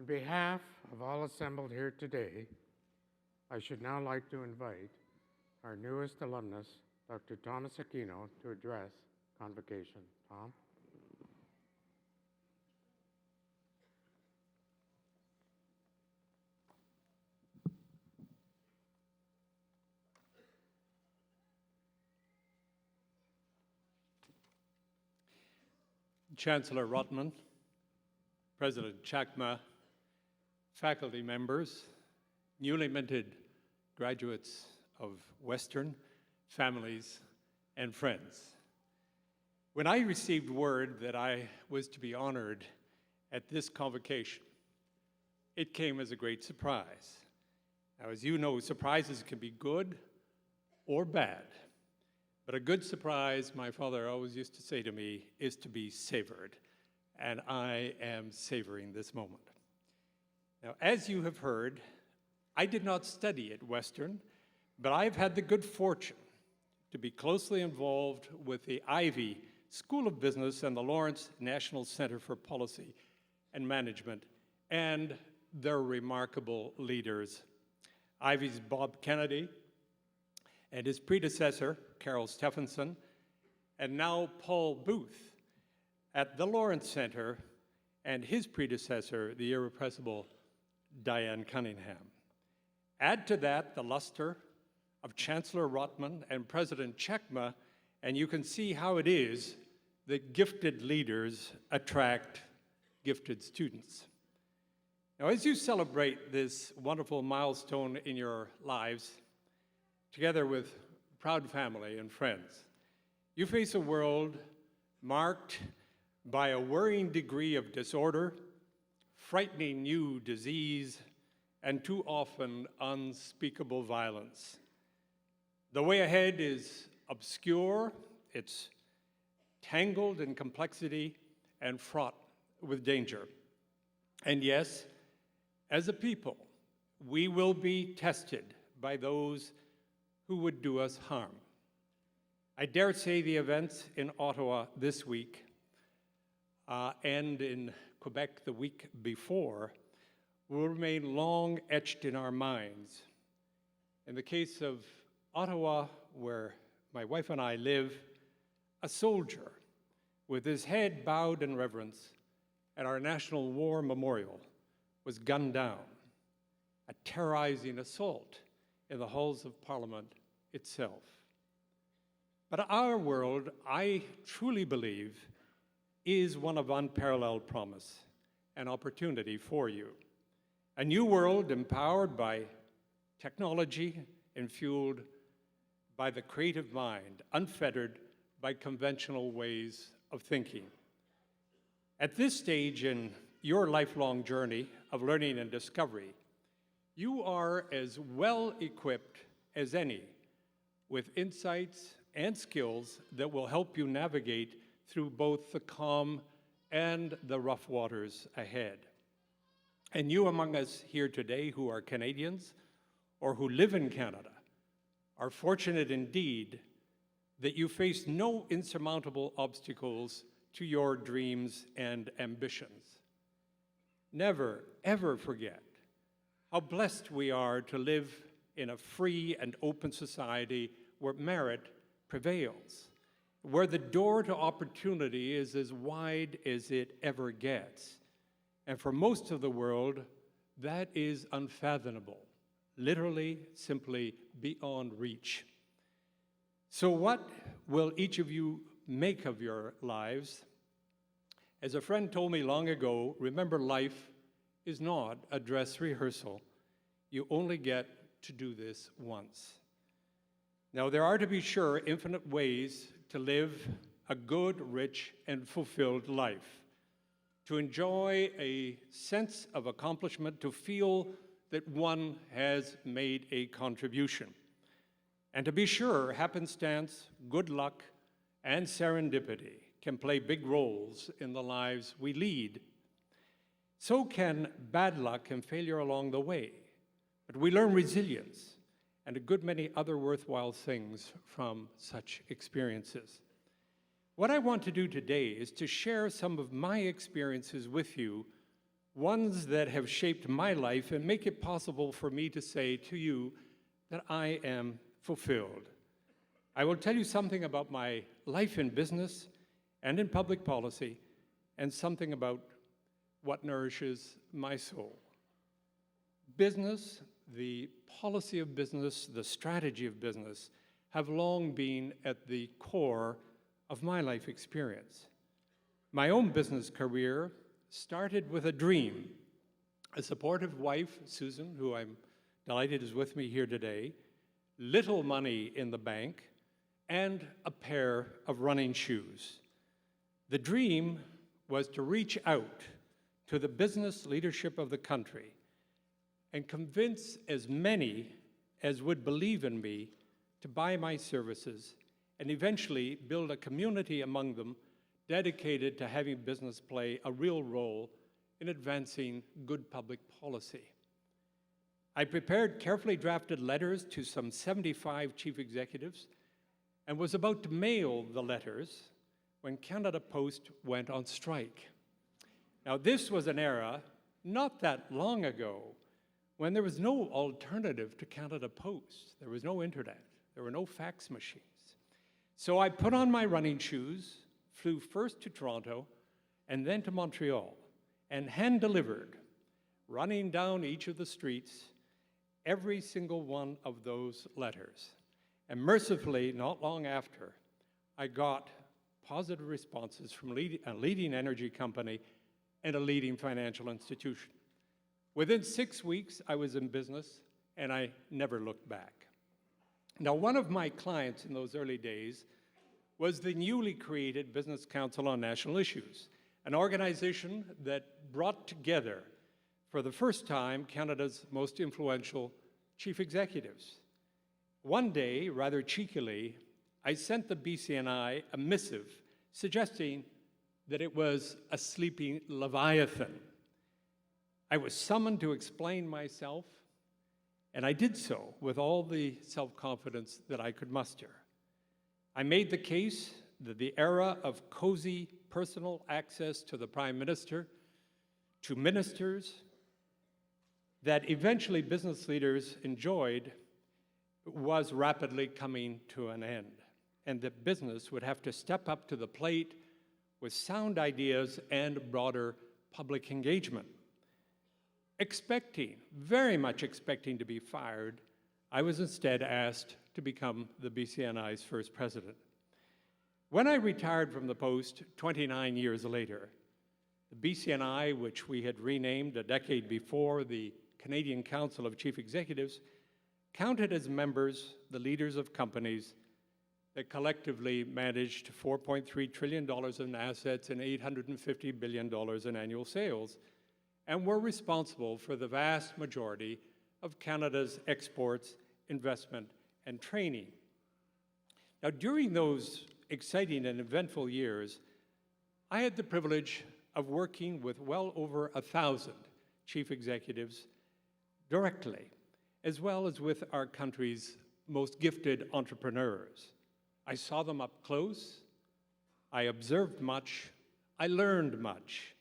On behalf of all assembled here today, I should now like to invite our newest alumnus, Dr. Thomas Aquino, to address Convocation. Tom? Chancellor Rotman, President Chakma, faculty members, newly minted graduates of Western, families, and friends. When I received word that I was to be honored at this convocation, it came as a great surprise. Now, as you know, surprises can be good or bad. But a good surprise, my father always used to say to me, is to be savored. And I am savoring this moment. Now, as you have heard, I did not study at Western, but I've had the good fortune to be closely involved with the Ivey School of Business and the Lawrence National Center for Policy and Management and their remarkable leaders. Ivey's Bob Kennedy and his predecessor, Carol Stephenson, and now Paul Booth at the Lawrence Center, and his predecessor, the irrepressible Diane Cunningham. Add to that the luster of Chancellor Rotman and President Chakma, and you can see how it is that gifted leaders attract gifted students. Now, as you celebrate this wonderful milestone in your lives, together with proud family and friends, you face a world marked by a worrying degree of disorder, frightening new disease, and too often unspeakable violence. The way ahead is obscure, it's tangled in complexity, and fraught with danger. And yes, as a people, we will be tested by those who would do us harm. I dare say the events in Ottawa this week and in Quebec the week before will remain long etched in our minds. In the case of Ottawa, where my wife and I live, a soldier with his head bowed in reverence at our National War Memorial was gunned down, a terrorizing assault in the halls of Parliament itself. But our world, I truly believe, is one of unparalleled promise and opportunity for you. A new world empowered by technology and fueled by the creative mind, unfettered by conventional ways of thinking. At this stage in your lifelong journey of learning and discovery, you are as well equipped as any with insights and skills that will help you navigate through both the calm and the rough waters ahead. And you among us here today who are Canadians or who live in Canada are fortunate indeed that you face no insurmountable obstacles to your dreams and ambitions. Never, ever forget how blessed we are to live in a free and open society where merit prevails, where the door to opportunity is as wide as it ever gets. And for most of the world, that is unfathomable, literally, simply beyond reach. So what will each of you make of your lives? As a friend told me long ago, remember, life is not a dress rehearsal. You only get to do this once. Now, there are, to be sure, infinite ways to live a good, rich, and fulfilled life, to enjoy a sense of accomplishment, to feel that one has made a contribution. And to be sure, happenstance, good luck, and serendipity can play big roles in the lives we lead. So can bad luck and failure along the way. But we learn resilience and a good many other worthwhile things from such experiences. What I want to do today is to share some of my experiences with you ones that have shaped my life and make it possible for me to say to you that I am fulfilled. I will tell you something about my life in business and in public policy, and something about what nourishes my soul. Business, the policy of business, the strategy of business, have long been at the core of my life experience. My own business career started with a dream. A supportive wife, Susan, who I'm delighted is with me here today, little money in the bank, and a pair of running shoes. The dream was to reach out to the business leadership of the country and convince as many as would believe in me to buy my services and eventually build a community among them dedicated to having business play a real role in advancing good public policy. I prepared carefully drafted letters to some 75 chief executives and was about to mail the letters when Canada Post went on strike. Now, this was an era not that long ago when there was no alternative to Canada Post. There was no internet. There were no fax machines. So I put on my running shoes, flew first to Toronto and then to Montreal, and hand-delivered, running down each of the streets, every single one of those letters. And mercifully, not long after, I got positive responses from a leading energy company and a leading financial institution. Within 6 weeks, I was in business, and I never looked back. Now, one of my clients in those early days was the newly created Business Council on National Issues, an organization that brought together, for the first time, Canada's most influential chief executives. One day, rather cheekily, I sent the BCNI a missive suggesting that it was a sleeping Leviathan. I was summoned to explain myself, and I did so with all the self-confidence that I could muster. I made the case that the era of cozy personal access to the Prime Minister, to ministers, that eventually business leaders enjoyed was rapidly coming to an end, and that business would have to step up to the plate with sound ideas and broader public engagement. Very much expecting to be fired, I was instead asked to become the BCNI's first president. When I retired from the post 29 years later, the BCNI, which we had renamed a decade before the Canadian Council of Chief Executives, counted as members the leaders of companies that collectively managed $4.3 trillion in assets and $850 billion in annual sales, and were responsible for the vast majority of Canada's exports, investment, and training. Now, during those exciting and eventful years, I had the privilege of working with well over 1,000 chief executives directly, as well as with our country's most gifted entrepreneurs. I saw them up close, I observed much, I learned much.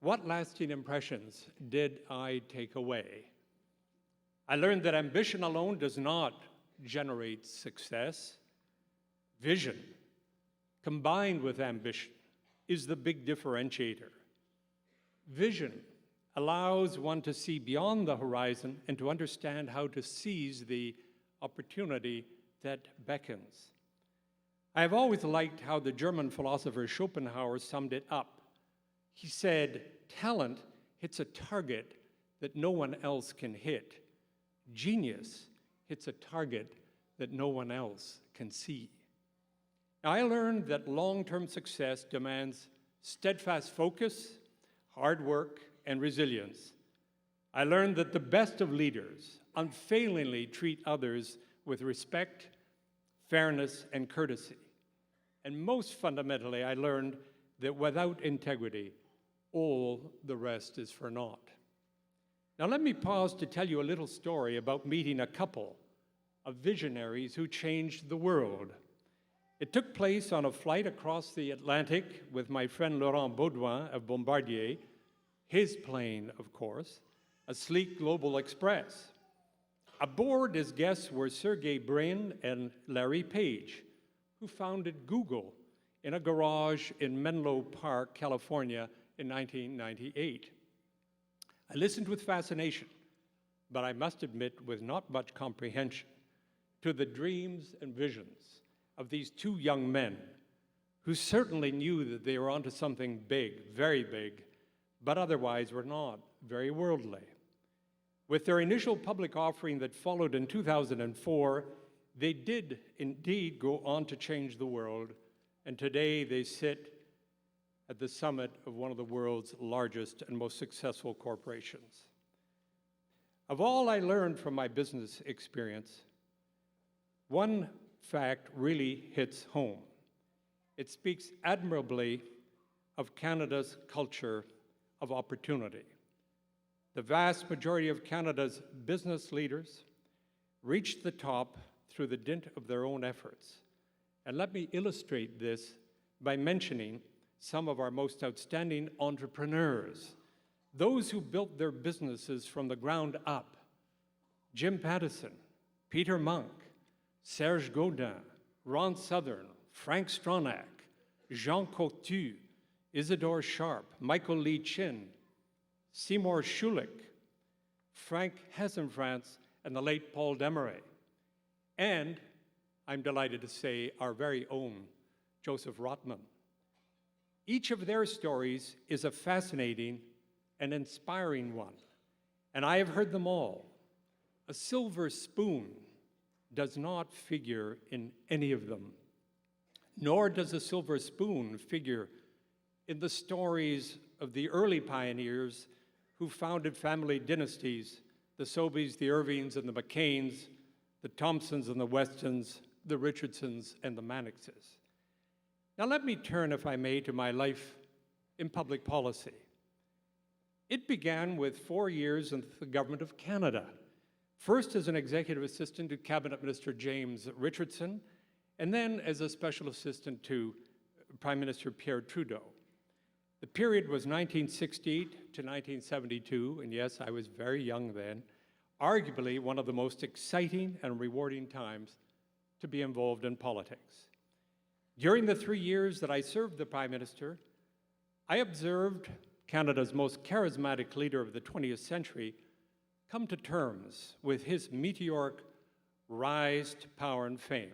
What lasting impressions did I take away? I learned that ambition alone does not generate success. Vision, combined with ambition, is the big differentiator. Vision allows one to see beyond the horizon and to understand how to seize the opportunity that beckons. I have always liked how the German philosopher Schopenhauer summed it up. He said, "Talent hits a target that no one else can hit. Genius hits a target that no one else can see." Now, I learned that long-term success demands steadfast focus, hard work, and resilience. I learned that the best of leaders unfailingly treat others with respect, fairness, and courtesy. And most fundamentally, I learned that without integrity, all the rest is for naught. Now, let me pause to tell you a little story about meeting a couple of visionaries who changed the world. It took place on a flight across the Atlantic with my friend Laurent Baudouin of Bombardier, His plane, of course, a sleek Global Express. Aboard as guests were Sergey Brin and Larry Page, who founded Google in a garage in Menlo Park, California in 1998. I listened with fascination, but I must admit with not much comprehension, to the dreams and visions of these two young men who certainly knew that they were onto something big, very big, but otherwise were not very worldly. With their initial public offering that followed in 2004, they did indeed go on to change the world, and today they sit at the summit of one of the world's largest and most successful corporations. Of all I learned from my business experience, one fact really hits home. It speaks admirably of Canada's culture of opportunity. The vast majority of Canada's business leaders reached the top through the dint of their own efforts. And let me illustrate this by mentioning some of our most outstanding entrepreneurs, those who built their businesses from the ground up. Jim Pattison, Peter Monk, Serge Gaudin, Ron Southern, Frank Stronach, Jean Cocteau, Isidore Sharp, Michael Lee Chin, Seymour Schulich, Frank Hesenfrance, and the late Paul Desmarais. And I'm delighted to say our very own Joseph Rotman. Each of their stories is a fascinating and inspiring one, and I have heard them all. A silver spoon does not figure in any of them, nor does a silver spoon figure in the stories of the early pioneers who founded family dynasties, the Sobeys, the Irvings, and the McCains, the Thompsons and the Westons, the Richardsons and the Mannixes. Now let me turn, if I may, to my life in public policy. It began with 4 years in the government of Canada, first as an executive assistant to Cabinet Minister James Richardson, and then as a special assistant to Prime Minister Pierre Trudeau. The period was 1968 to 1972, and yes, I was very young then, arguably one of the most exciting and rewarding times to be involved in politics. During the 3 years that I served the Prime Minister, I observed Canada's most charismatic leader of the 20th century come to terms with his meteoric rise to power and fame.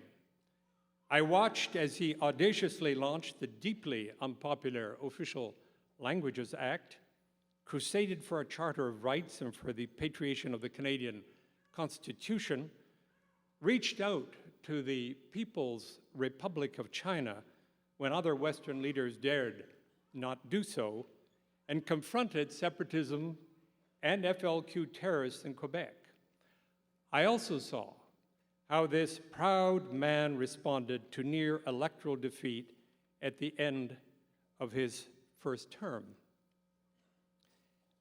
I watched as he audaciously launched the deeply unpopular Official Languages Act, crusaded for a Charter of Rights and for the patriation of the Canadian Constitution, reached out to the People's Republic of China when other Western leaders dared not do so, and confronted separatism and FLQ terrorists in Quebec. I also saw how this proud man responded to near electoral defeat at the end of his first term.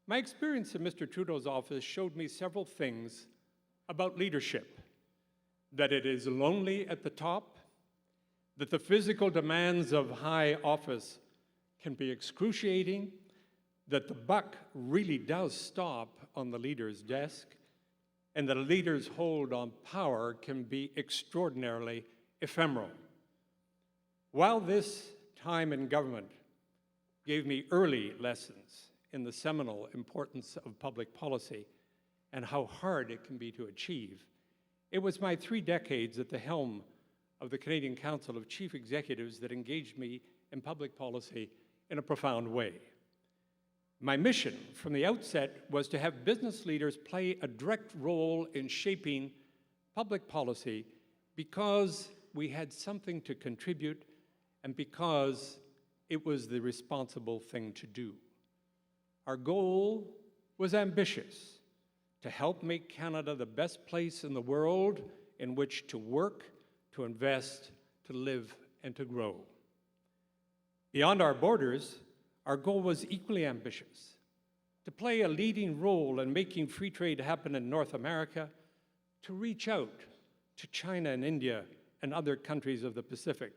My experience in Mr. Trudeau's office showed me several things about leadership: that it is lonely at the top, that the physical demands of high office can be excruciating, that the buck really does stop on the leader's desk, and that a leader's hold on power can be extraordinarily ephemeral. While this time in government gave me early lessons in the seminal importance of public policy and how hard it can be to achieve, it was my 3 decades at the helm of the Canadian Council of Chief Executives that engaged me in public policy in a profound way. My mission from the outset was to have business leaders play a direct role in shaping public policy because we had something to contribute and because it was the responsible thing to do. Our goal was ambitious: to help make Canada the best place in the world in which to work, to invest, to live, and to grow. Beyond our borders, our goal was equally ambitious: to play a leading role in making free trade happen in North America, to reach out to China and India and other countries of the Pacific,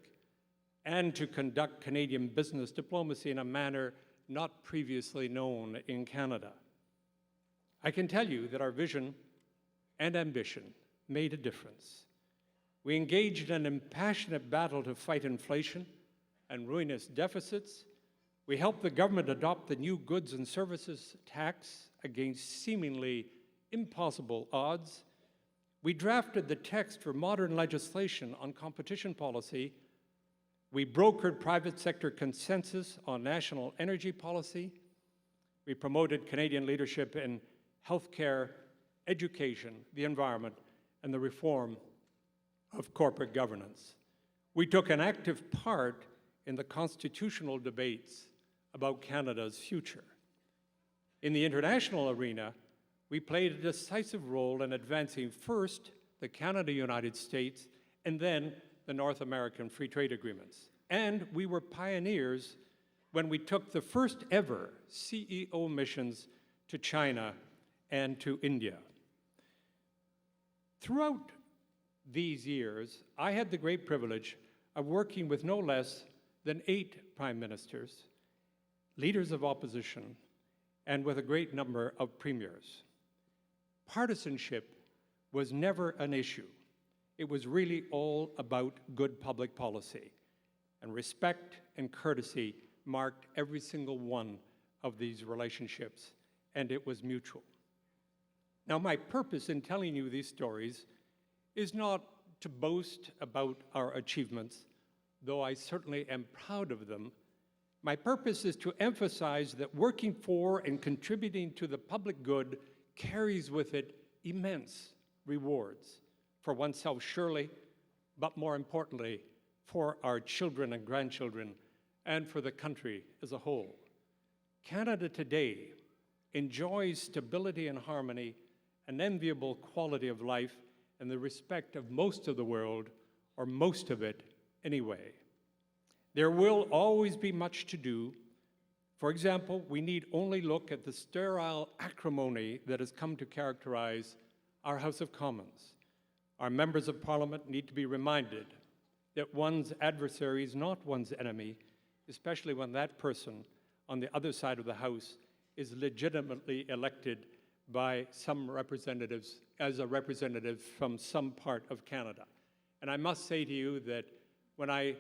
and to conduct Canadian business diplomacy in a manner not previously known in Canada. I can tell you that our vision and ambition made a difference. We engaged in an impassionate battle to fight inflation and ruinous deficits. We helped the government adopt the new goods and services tax against seemingly impossible odds. We drafted the text for modern legislation on competition policy. We brokered private sector consensus on national energy policy. We promoted Canadian leadership in healthcare, education, the environment, and the reform of corporate governance. We took an active part in the constitutional debates about Canada's future. In the international arena, we played a decisive role in advancing first the Canada-United States and then the North American Free Trade Agreements. And we were pioneers when we took the first ever CEO missions to China and to India. Throughout these years, I had the great privilege of working with no less than 8 prime ministers, leaders of opposition, and with a great number of premiers. Partisanship was never an issue. It was really all about good public policy, and respect and courtesy marked every single one of these relationships, and it was mutual. Now, my purpose in telling you these stories is not to boast about our achievements, though I certainly am proud of them. My purpose is to emphasize that working for and contributing to the public good carries with it immense rewards for oneself, surely, but more importantly, for our children and grandchildren, and for the country as a whole. Canada today enjoys stability and harmony, an enviable quality of life, and the respect of most of the world, or most of it anyway. There will always be much to do. For example, we need only look at the sterile acrimony that has come to characterize our House of Commons. Our members of Parliament need to be reminded that one's adversary is not one's enemy, especially when that person on the other side of the House is legitimately elected by some representatives as a representative from some part of Canada. And I must say to you that when I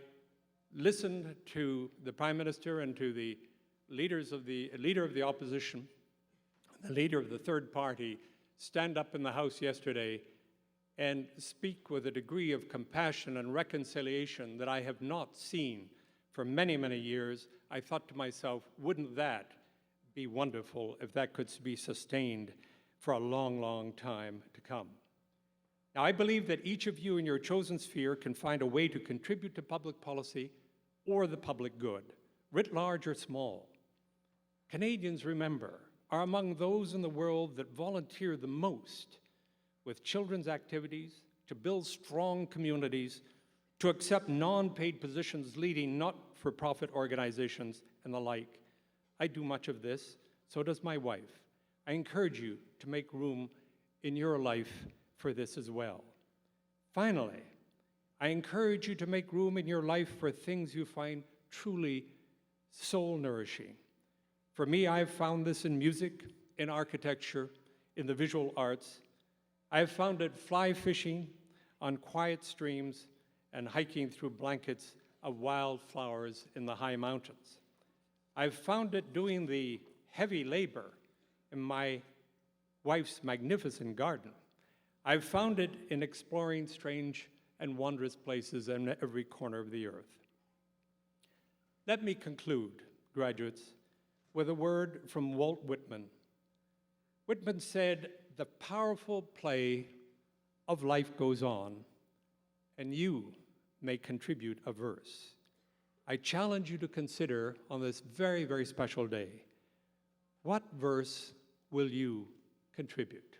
listened to the Prime Minister and to the leader of the opposition, the leader of the third party, stand up in the House yesterday and speak with a degree of compassion and reconciliation that I have not seen for many, many years, I thought to myself, wouldn't that be wonderful if that could be sustained for a long, long time to come? Now, I believe that each of you in your chosen sphere can find a way to contribute to public policy or the public good, writ large or small. Canadians, remember, are among those in the world that volunteer the most with children's activities, to build strong communities, to accept non-paid positions leading not-for-profit organizations, and the like. I do much of this, so does my wife. I encourage you to make room in your life for this as well. Finally, I encourage you to make room in your life for things you find truly soul-nourishing. For me, I've found this in music, in architecture, in the visual arts. I've found it fly fishing on quiet streams and hiking through blankets of wildflowers in the high mountains. I've found it doing the heavy labor in my wife's magnificent garden. I've found it in exploring strange and wondrous places in every corner of the earth. Let me conclude, graduates, with a word from Walt Whitman. Whitman said, "The powerful play of life goes on, and you may contribute a verse." I challenge you to consider on this very, very special day, what verse will you contribute?